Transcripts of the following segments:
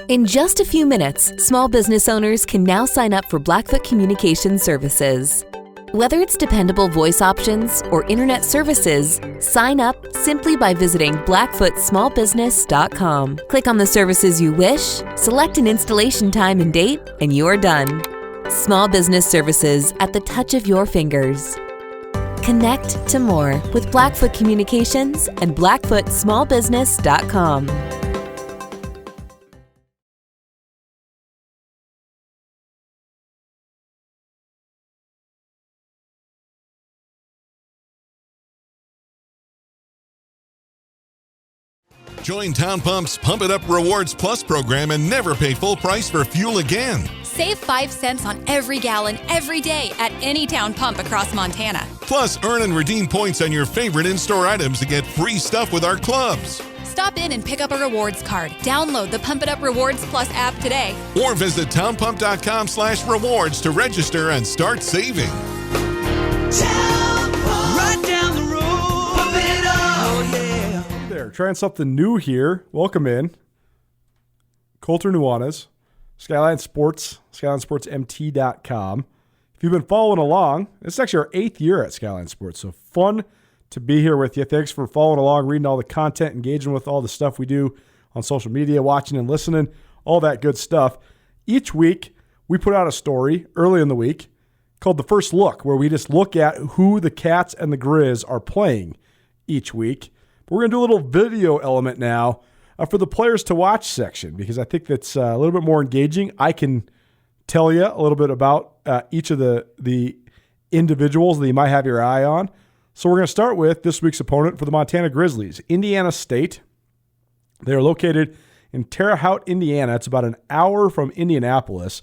In just a few minutes, small business owners can now sign up for Blackfoot Communication Services. Whether it's dependable voice options or internet services, sign up simply by visiting blackfootsmallbusiness.com. Click on the services you wish, select an installation time and date, and you're done. Small business services at the touch of your fingers. Connect to more with Blackfoot Communications and blackfootsmallbusiness.com. Join Town Pump's Pump It Up Rewards Plus program and never pay full price for fuel again. Save 5 cents on every gallon every day at any Town Pump across Montana. Plus, earn and redeem points on your favorite in-store items to get free stuff with our clubs. Stop in and pick up a rewards card. Download the Pump It Up Rewards Plus app today. Or visit townpump.com/rewards to register and start saving. Town Pump. Right down the road. Pump it up. Oh, yeah. There, trying something new here. Welcome in. Colter Nuanez, Skyline Sports, SkylineSportsMT.com. If you've been following along, this is actually our 8th year at Skyline Sports, so fun to be here with you. Thanks for following along, reading all the content, engaging with all the stuff we do on social media, watching and listening, all that good stuff. Each week, we put out a story early in the week called The First Look, where we just look at who the Cats and the Grizz are playing each week. But we're going to do a little video element now for the players to watch section, because I think that's a little bit more engaging. I can tell you a little bit about each of the individuals that you might have your eye on. So we're going to start with this week's opponent for the Montana Grizzlies, Indiana State. They're located in Terre Haute, Indiana. It's about an hour from Indianapolis.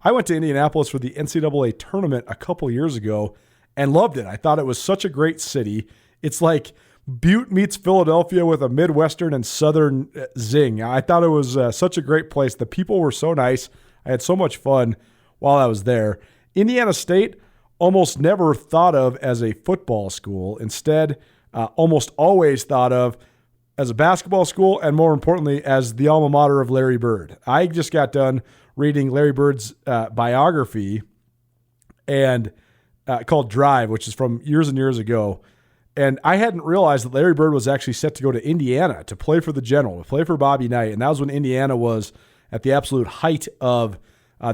I went to Indianapolis for the NCAA tournament a couple years ago and loved it. I thought it was such a great city. It's like Butte meets Philadelphia with a Midwestern and Southern zing. I thought it was such a great place. The people were so nice. I had so much fun while I was there. Indiana State, almost never thought of as a football school. Instead, almost always thought of as a basketball school, and more importantly, as the alma mater of Larry Bird. I just got done reading Larry Bird's biography and called Drive, which is from years and years ago. And I hadn't realized that Larry Bird was actually set to go to Indiana to play for the General, to play for Bobby Knight. And that was when Indiana was at the absolute height of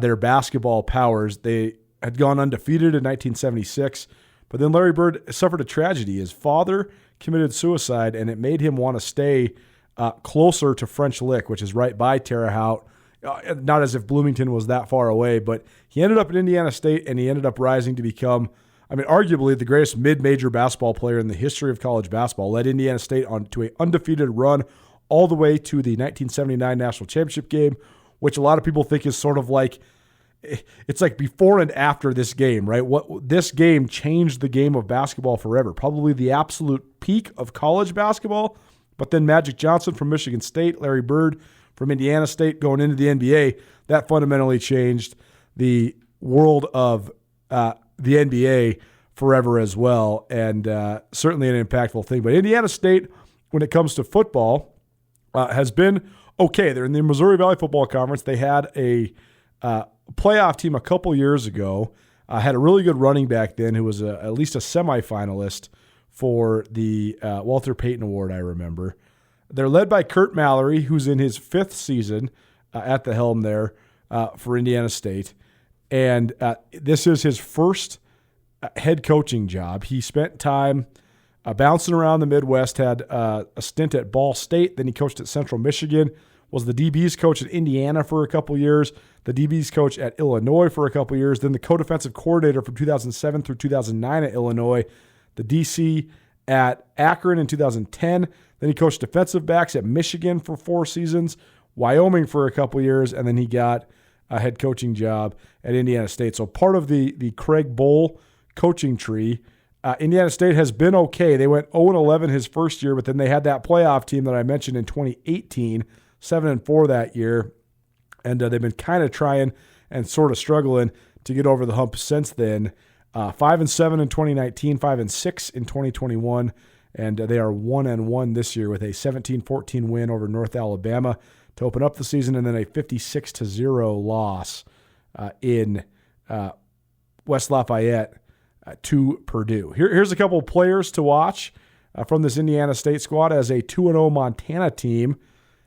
their basketball powers. They had gone undefeated in 1976. But then Larry Bird suffered a tragedy. His father committed suicide, and it made him want to stay closer to French Lick, which is right by Terre Haute. Not as if Bloomington was that far away, but he ended up at Indiana State, and he ended up rising to become, arguably the greatest mid-major basketball player in the history of college basketball. Led Indiana State on to an undefeated run all the way to the 1979 National Championship game, which a lot of people think is sort of like, it's like before and after this game, right? This game changed the game of basketball forever. Probably the absolute peak of college basketball, but then Magic Johnson from Michigan State, Larry Bird from Indiana State going into the NBA, that fundamentally changed the world of the NBA forever as well, and certainly an impactful thing. But Indiana State, when it comes to football, has been okay. They're in the Missouri Valley Football Conference. They had a playoff team a couple years ago, had a really good running back then who was at least a semifinalist for the Walter Payton Award, I remember. They're led by Kurt Mallory, who's in his 5th season at the helm there for Indiana State. And this is his first head coaching job. He spent time bouncing around the Midwest, had a stint at Ball State, then he coached at Central Michigan, was the DB's coach at Indiana for a couple years, the DB's coach at Illinois for a couple years, then the co-defensive coordinator from 2007 through 2009 at Illinois, the DC at Akron in 2010. Then he coached defensive backs at Michigan for 4 seasons, Wyoming for a couple years, and then he got a head coaching job at Indiana State. So part of the Craig Bowl coaching tree. Indiana State has been okay. They went 0-11 his first year, but then they had that playoff team that I mentioned in 2018, 7-4 that year, and they've been kind of trying and sort of struggling to get over the hump since then. 5-7 in 2019, 5-6 in 2021, and they are 1-1 this year with a 17-14 win over North Alabama. to open up the season, and then a 56-0 loss in West Lafayette to Purdue. Here's a couple of players to watch from this Indiana State squad as a 2-0 Montana team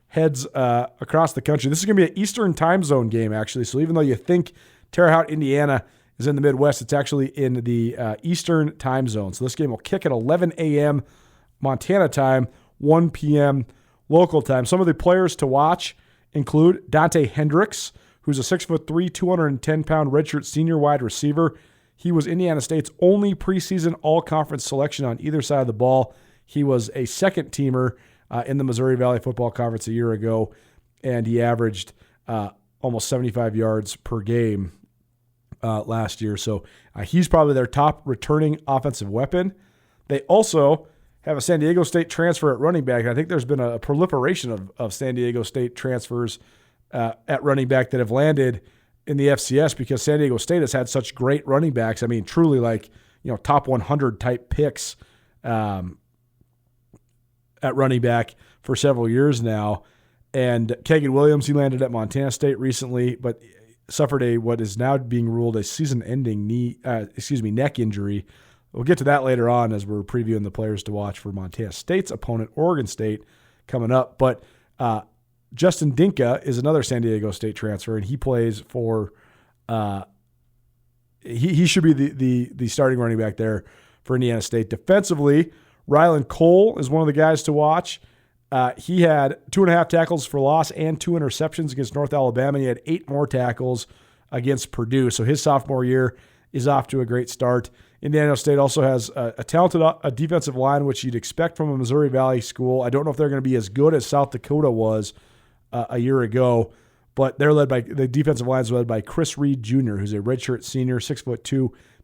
heads across the country. This is going to be an Eastern time zone game, actually. So even though you think Terre Haute, Indiana is in the Midwest, it's actually in the Eastern time zone. So this game will kick at 11 a.m. Montana time, 1 p.m. local time. Some of the players to watch include Dante Hendrix, who's a 6'3", 210-pound redshirt senior wide receiver. He was Indiana State's only preseason all-conference selection on either side of the ball. He was a second-teamer in the Missouri Valley Football Conference a year ago, and he averaged almost 75 yards per game last year. So he's probably their top returning offensive weapon. They also have a San Diego State transfer at running back. And I think there's been a proliferation of San Diego State transfers at running back that have landed in the FCS because San Diego State has had such great running backs. I mean, truly top 100 type picks at running back for several years now. And Kagan Williams, he landed at Montana State recently, but suffered what is now being ruled a season-ending neck injury. We'll get to that later on as we're previewing the players to watch for Montana State's opponent, Oregon State, coming up. But Justin Dinka is another San Diego State transfer, and he plays for he should be the starting running back there for Indiana State. Defensively, Rylan Cole is one of the guys to watch. He had 2.5 tackles for loss and 2 interceptions against North Alabama, and he had 8 more tackles against Purdue. So his sophomore year is off to a great start. Indiana State also has a talented defensive line, which you'd expect from a Missouri Valley school. I don't know if they're going to be as good as South Dakota was a year ago, but the defensive line is led by Chris Reed Jr., who's a redshirt senior, 6'2",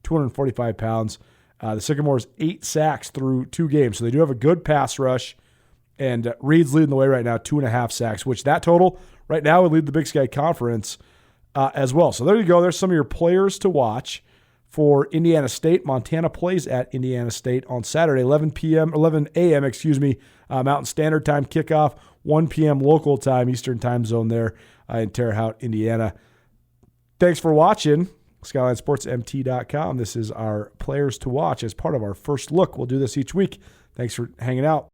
245 pounds. The Sycamores 8 sacks through 2 games, so they do have a good pass rush. And Reed's leading the way right now, 2.5 sacks, which that total right now would lead the Big Sky Conference as well. So there you go. There's some of your players to watch for Indiana State. Montana plays at Indiana State on Saturday, 11 a.m. Mountain Standard Time kickoff, 1 p.m. local time, Eastern time zone there in Terre Haute, Indiana. Thanks for watching. SkylineSportsMT.com. This is our players to watch as part of our first look. We'll do this each week. Thanks for hanging out.